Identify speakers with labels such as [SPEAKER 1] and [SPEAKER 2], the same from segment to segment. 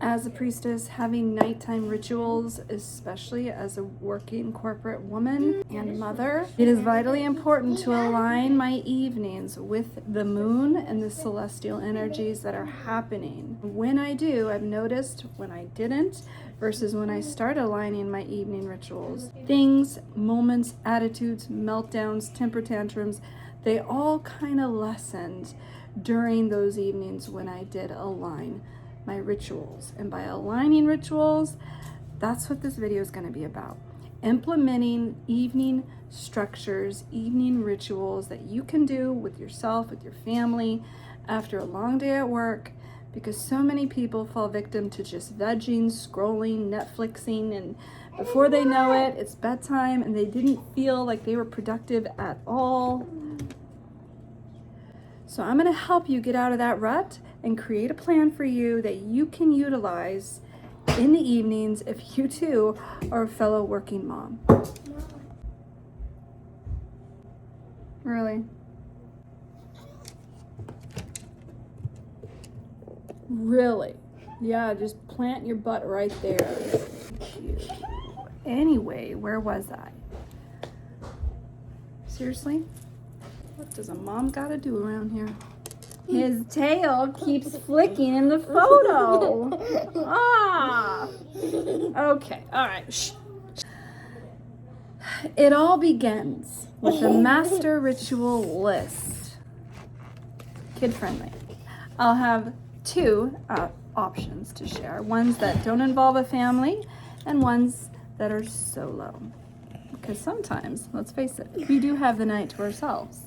[SPEAKER 1] as a priestess, having nighttime rituals, especially as a working corporate woman and mother, it is vitally important to align my evenings with the moon and the celestial energies that are happening. When I do, I've noticed when I didn't versus when I start aligning my evening rituals, things, moments, attitudes, meltdowns, temper tantrums, they all kind of lessened during those evenings when I did align my rituals. And by aligning rituals, that's what this video is going to be about. Implementing evening structures, evening rituals that you can do with yourself, with your family, after a long day at work, because so many people fall victim to just vegging, scrolling, Netflixing, and before they know it, it's bedtime and they didn't feel like they were productive at all. So I'm going to help you get out of that rut and create a plan for you that you can utilize in the evenings if you too are a fellow working mom. Really? Really? Yeah, just plant your butt right there. Anyway, where was I? Seriously? What does a mom gotta do around here? His tail keeps flicking in the photo. Ah. Okay, all right. Shh. It all begins with a master ritual list. Kid friendly. I'll have two options to share. Ones that don't involve a family and ones that are solo. Because sometimes, let's face it, we do have the night to ourselves.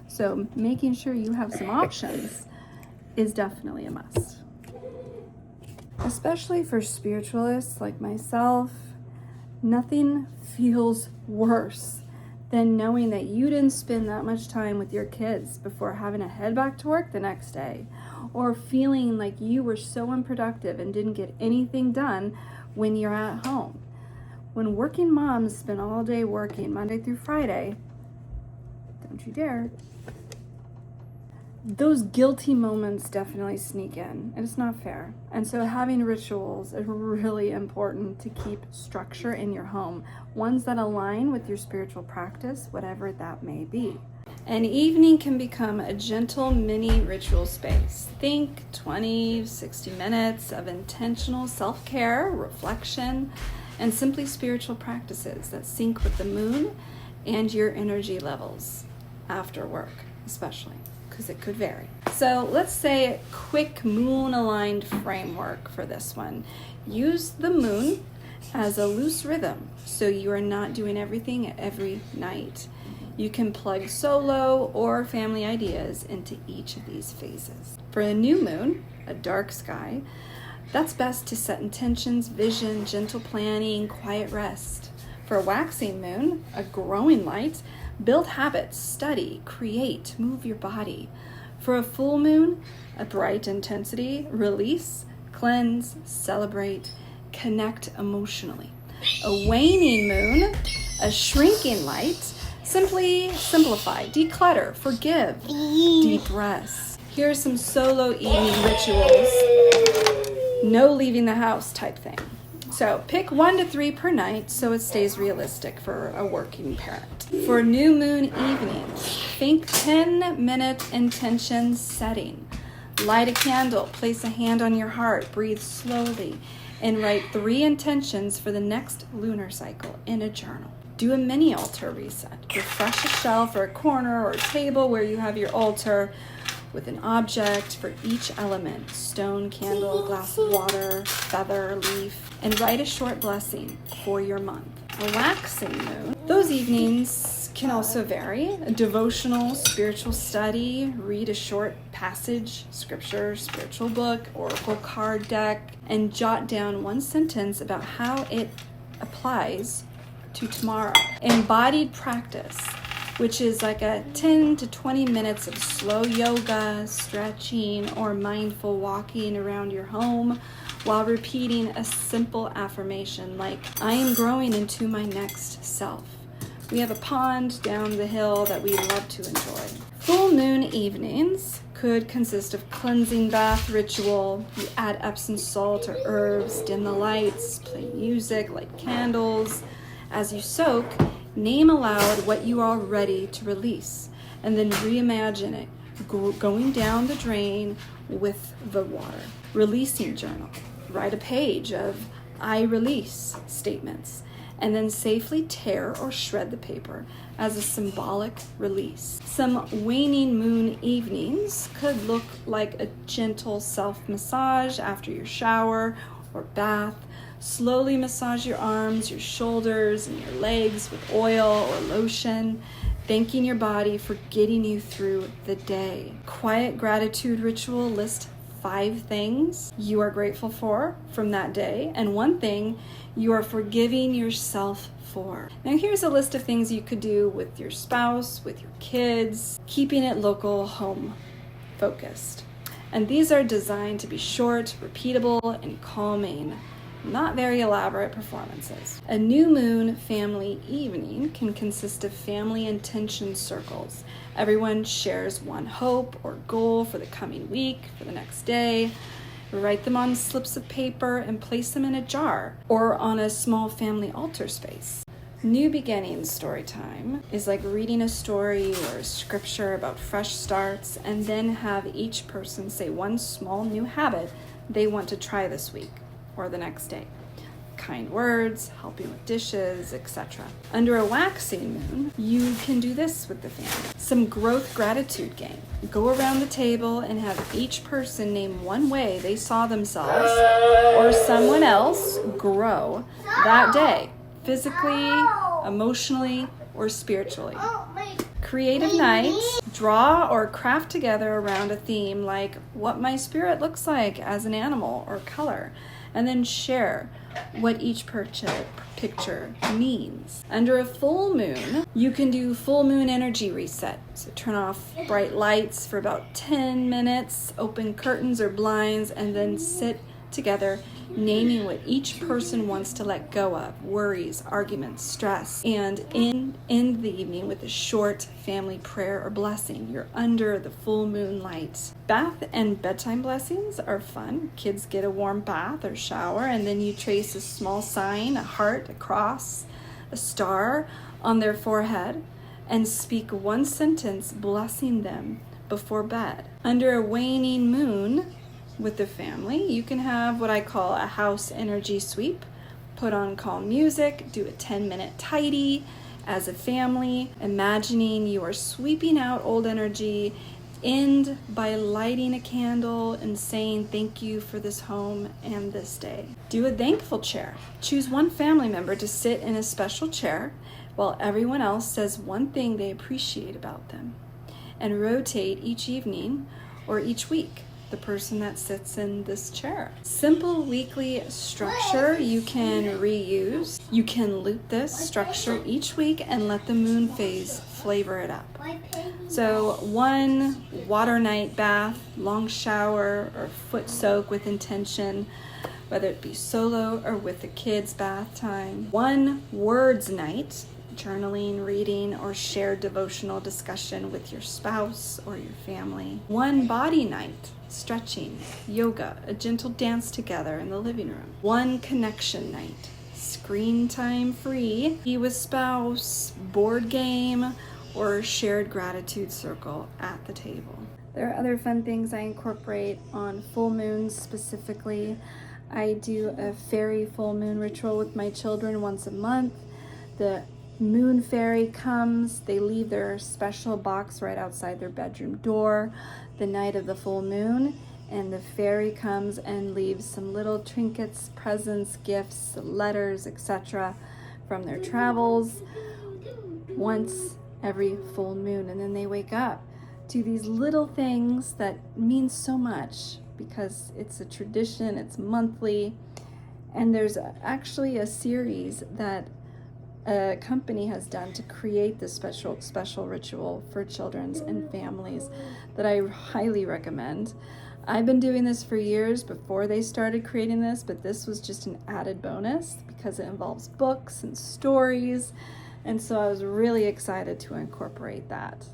[SPEAKER 1] So making sure you have some options is definitely a must. Especially for spiritualists like myself, nothing feels worse than knowing that you didn't spend that much time with your kids before having to head back to work the next day, or feeling like you were so unproductive and didn't get anything done when you're at home. When working moms spend all day working Monday through Friday, don't you dare, those guilty moments definitely sneak in, and it's not fair. And so having rituals is really important to keep structure in your home, ones that align with your spiritual practice, whatever that may be. An evening can become a gentle mini ritual space. Think 20, 60 minutes of intentional self-care, reflection, and simply spiritual practices that sync with the moon and your energy levels after work, especially, because it could vary. So let's say a quick moon-aligned framework for this one. Use the moon as a loose rhythm, so you are not doing everything every night. You can plug solo or family ideas into each of these phases. For a new moon, a dark sky, that's best to set intentions, vision, gentle planning, quiet rest. For a waxing moon, a growing light, build habits, study, create, move your body. For a full moon, a bright intensity, release, cleanse, celebrate, connect emotionally. A waning moon, a shrinking light, simply simplify, declutter, forgive, deep rest. Here are some solo evening rituals. No leaving the house type thing. So pick 1 to 3 per night so it stays realistic for a working parent. For new moon evenings, think 10-minute intention setting. Light a candle, place a hand on your heart, breathe slowly, and write 3 intentions for the next lunar cycle in a journal. Do a mini altar reset. Refresh a shelf or a corner or a table where you have your altar with an object for each element: stone, candle, glass of water, feather, leaf, and write a short blessing for your month. A waxing moon, those evenings can also vary. A devotional, spiritual study, read a short passage, scripture, spiritual book, oracle card deck, and jot down 1 sentence about how it applies to tomorrow. Embodied practice, which is like a 10 to 20 minutes of slow yoga, stretching, or mindful walking around your home while repeating a simple affirmation like, I am growing into my next self. We have a pond down the hill that we love to enjoy. Full moon evenings, could consist of cleansing bath ritual. You add Epsom salt or herbs, dim the lights, play music, light candles. As you soak, name aloud what you are ready to release, and then reimagine it going down the drain with the water. Releasing journal. Write a page of I release statements, and then safely tear or shred the paper as a symbolic release. Some waning moon evenings could look like a gentle self-massage after your shower or bath. Slowly massage your arms, your shoulders, and your legs with oil or lotion, thanking your body for getting you through the day. Quiet gratitude ritual. List 5 things you are grateful for from that day, and 1 thing you are forgiving yourself for. Now here's a list of things you could do with your spouse, with your kids, keeping it local, home focused. And these are designed to be short, repeatable, and calming. Not very elaborate performances. A new moon family evening can consist of family intention circles. Everyone shares one hope or goal for the coming week, for the next day. Write them on slips of paper and place them in a jar or on a small family altar space. New beginnings story time is like reading a story or a scripture about fresh starts, and then have each person say one small new habit they want to try this week or the next day. Kind words, helping with dishes, etc. Under a waxing moon, you can do this with the family. Some growth gratitude game. Go around the table and have each person name one way they saw themselves or someone else grow that day, physically, emotionally, or spiritually. Creative nights. Draw or craft together around a theme like what my spirit looks like as an animal or color, and then share what each picture means. Under a full moon, you can do full moon energy reset. So turn off bright lights for about 10 minutes, open curtains or blinds, and then sit together naming what each person wants to let go of, worries, arguments, stress, and end the evening with a short family prayer or blessing. You're under the full moon light. Bath and bedtime blessings are fun. Kids get a warm bath or shower, and then you trace a small sign, a heart, a cross, a star on their forehead, and speak one sentence blessing them before bed. Under a waning moon, with the family, you can have what I call a house energy sweep. Put on calm music, do a 10-minute tidy as a family, imagining you are sweeping out old energy. End by lighting a candle and saying thank you for this home and this day. Do a thankful chair. Choose one family member to sit in a special chair while everyone else says one thing they appreciate about them, and rotate each evening or each week the person that sits in this chair. Simple weekly structure you can reuse. You can loop this structure each week and let the moon phase flavor it up. So 1 water night bath, long shower, or foot soak with intention, whether it be solo or with the kids' bath time. 1 words night, journaling, reading, or shared devotional discussion with your spouse or your family. 1 body night, stretching, yoga, a gentle dance together in the living room. 1 connection night, screen time free, be with spouse, board game, or shared gratitude circle at the table. There are other fun things I incorporate on full moons specifically. I do a fairy full moon ritual with my children once a month. The moon fairy comes, they leave their special box right outside their bedroom door the night of the full moon, and the fairy comes and leaves some little trinkets, presents, gifts, letters, etc. from their travels once every full moon. And then they wake up to these little things that mean so much because it's a tradition, it's monthly, and there's actually a series that a company has done to create this special ritual for children and families that I highly recommend. I've been doing this for years before they started creating this, but this was just an added bonus because it involves books and stories, and so I was really excited to incorporate that.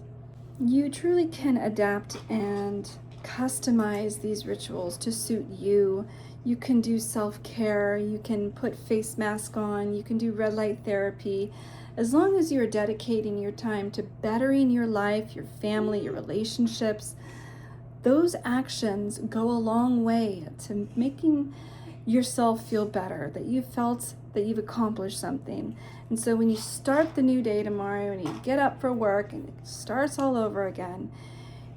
[SPEAKER 1] You truly can adapt and customize these rituals to suit you. You can do self-care, you can put face mask on, you can do red light therapy. As long as you're dedicating your time to bettering your life, your family, your relationships, those actions go a long way to making yourself feel better, that you felt that you've accomplished something. And so when you start the new day tomorrow and you get up for work and it starts all over again,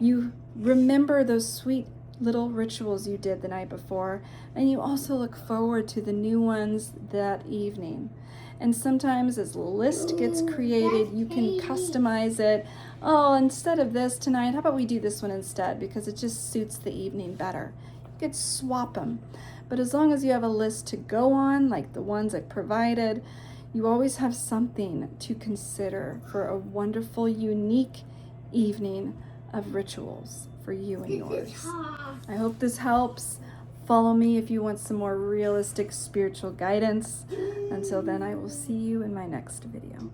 [SPEAKER 1] you remember those sweet little rituals you did the night before, and you also look forward to the new ones that evening. And sometimes as a list gets created, you can customize it. Oh, instead of this tonight, how about we do this one instead, because it just suits the evening better. You could swap them. But as long as you have a list to go on, like the ones I provided, you always have something to consider for a wonderful, unique evening of rituals for you and yours. I hope this helps. Follow me if you want some more realistic spiritual guidance. Until then, I will see you in my next video.